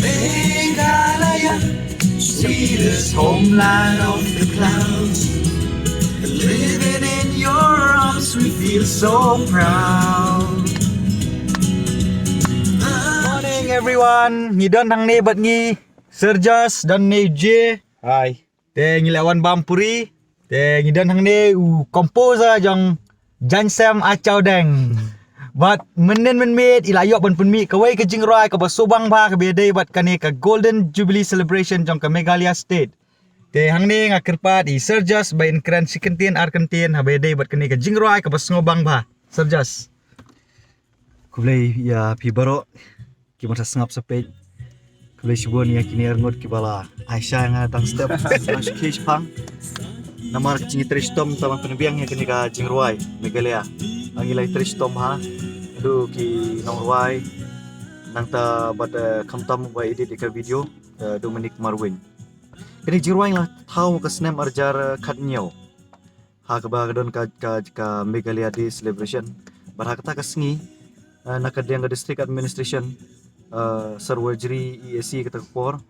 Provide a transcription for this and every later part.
Meghalaya, sweetest homeland of the clouds. Living in your arms, we feel so proud. Morning everyone. Ngidon hang ni bat ngi Serjas dan ni J. Hai. Te ngilawan Bampuri. Te ngidon hang ni composer jong Jansem Acau Deng. But menen menmit ilayok ban punmi kawai ke jingrai ka basobang ba ka bedai bat kane ka Golden Jubilee Celebration jong ka Meghalaya State. Te hang ni ngakirpat i Serjas ba inkran sikentin arkentien ha bedai bat kane ka jingrai ka basngobang ba. Serjas. Kublai ya pi baro ki masa sengap sepet. Kublai sibon ya kini arngot ki bala Aisyah nga tang step mas kish pang. Namar jingi tristom tamang penbiang ya kini ka jingrai Meghalaya. Ang ilay tristom ha. Aduh ki nongwai nang ta bad kamtam wa edit ka video Dominic Marwin. Kini jirwai lah tahu ka snem arjar khatnyau. Ha ka ba don ka Meghalaya Day celebration. Bar ha kata ka sngi nakadeng ka district administration Sarwajri ESC kata por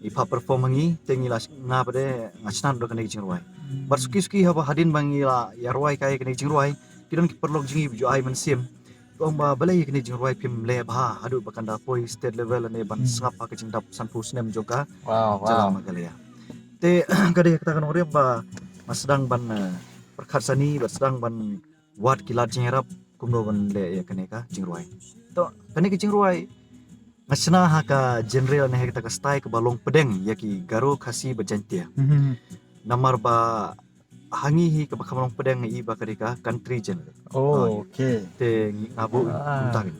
ipa perform hangi tengila nga pade ngachnan do kani jirwai. Bar suki ha hadin bangila yarwai kai kani jirwai kidon ki perlok jingi bujo ai mensim kong ba balai kini jing roi pim le ba adu bakanda poi state level ne ban sngap ka jing dap sanpu snem joka jala Meghalaya te kade kata kan ore ba masdang ban perkharsani basdang ban wat kilat jingerap kumno ban le ya kane ka jing roi to kane ki jing roi ngasna ha ka general ne kita ka stai ka balong pedeng yaki garo khasi bajantia namar ba hangi hi ka bakamong pedang i bakarika country general. Oh, okay. Te ngabu untang.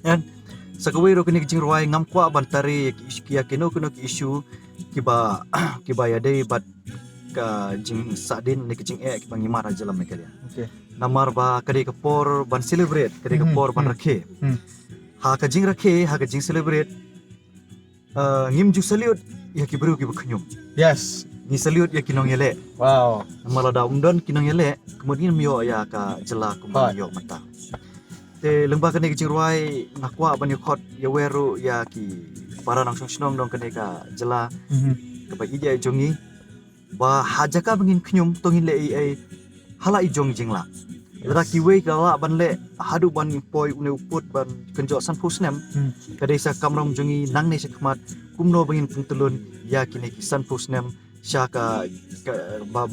Yan sakawai ro kini jing ruai ngam kwa bantari ki kino ki issue kiba ya dei bat ka jing sadin ne jing ki pangimar aja lam Meghalaya. Okay. Namar ba kadi ka por ban celebrate kadi ka por ban rakhe. Ha ka jing celebrate ngim ju salute ya ki bru ki baknyum. Yes. Ni salute ya kinong yele. Wow. Malada undon kinong yele kemudian mio ya ka jela kumbang yo mata. Te lembah kene ki ruai nakwa ban yokot ya weru ya ki para nang snong dong kene ka jela ka ba ija jongi ba hajaka bangin knyum tongin le ai hala i jong jingla. Lada ki we kala ban le hadu ban poi une uput ban kenjo san pusnem ka desa kamrong jongi nang ne sekmat kumno bangin pungtulun ya kine ki san pusnem syaka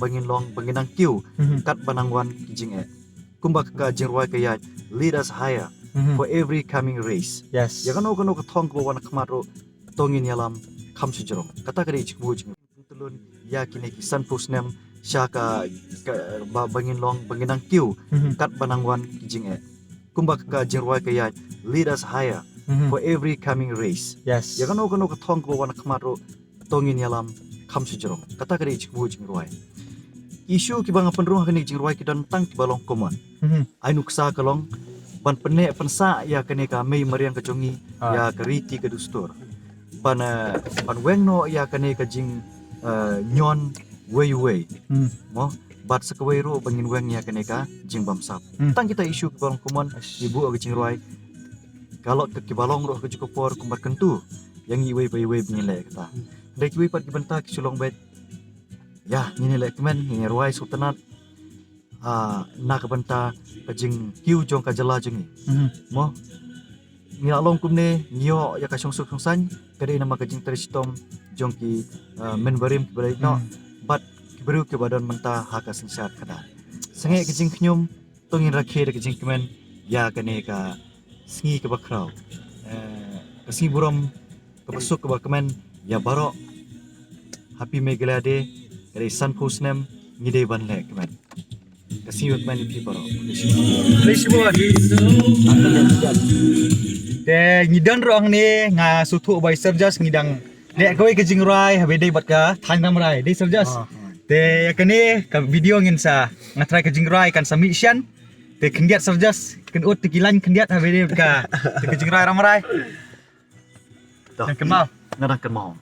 bangin long banginang kiu kat banangwan kijing kumba ka jirwai kaya lead us higher for every coming race. Yes. Ya kano ka thong ko wan khamaro tongin yalam kham sujro kata kare chikbu jing tulun ya kine ki san pusnem syaka bangin long banginang kiu kat banangwan kijing kumba ka jirwai kaya lead us higher for every coming race. Yes. Ya kano ka thong ko wan khamaro tongin yalam kamsujro kata kare chikbu jing ruai isu ki bang penruh kene jing ruai ki dan tang ki balong common ai nuksa kalong ban pene pensa ya kene ka mei marian kejongi ya keriti ke dustur ban wengno ya kene ka jing nyon wei mo bat sekawai ro bangin weng ya kene ka jing bamsap tang kita isu ki balong common ibu ke jing ruai kalau ke ki balong ro ke jukopor kumbar kentu yang iwei bingile kata dek wi pat dibenta ki sulong bet ya ini lek men ini ruai sultanat na ka benta kajing kiu jong ka jala jengi mo ni along kumne nyo ya ka songsuk songsan kade nama kajing tristom jong ki men barim ki balai no bat ki beru ki badan menta ha ka sinsat kada sange kajing knyum tongin rakhe de kajing kemen ya kane ka singi ka bakrau kasi buram ka besuk ka kemen ya baro happy Meghalaya Day dari san pusnem ngide ban le kemen kasi yot many people te ngidan roang ni nga sutu bai Serjas ngidang Dek kau ke jingrai habis buat ka than ramrai. Dek serjas. Te kani ka video ngin sa ngatrai ke jingrai kan sa mission. Te kendiat serjas ken ut tikilan kendiat habis ka ke jingrai ramrai. Dah. Yang kenal. Ngadang mau.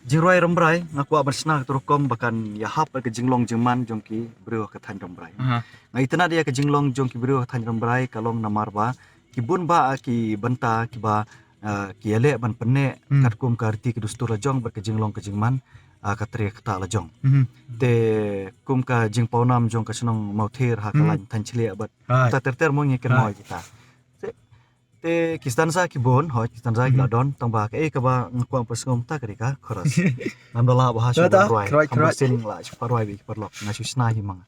Jingrai rembrai ngaku bersnah terukom bahkan ya hap ke jinglong jengman jongki beriwa ke than rembrai. Ngai itna dia ke jinglong jongki beriwa ke than rembrai kalong namar ba kibun ba ki benta ki ba ki ele ban penne katkum karti ke dustur lajong ber ke jinglong ke jingman katri kata lajong. Te kum ka jing paunam jong ka senong mau thir ha kalan than chile bat ta ter mo ngi ken moi kita. Te kistanza ki bon ho kistanza ki ladon tong ba ke ka ba ngaku pesngom ta kari ka khoras namdala bahasa roi kambasin la parwai bi parlok ngasu sna hi mang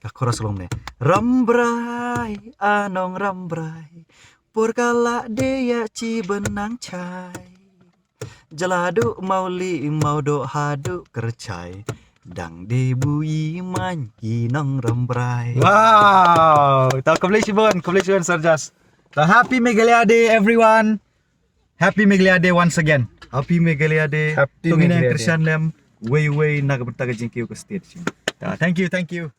ka khoras long ne rambrai anong rambrai porkala deya ci benang chai jaladu mauli mau do hadu kercai dang debui man kinong rambrai. Wow, tak congratulations Sarjas. So happy Meghalaya Day everyone. Happy Meghalaya Day once again. Happy Meghalaya Day. Happy Tungin Meghalaya yang Day. Christian lem way naga bertaga jingkiu ke stage. Thank you.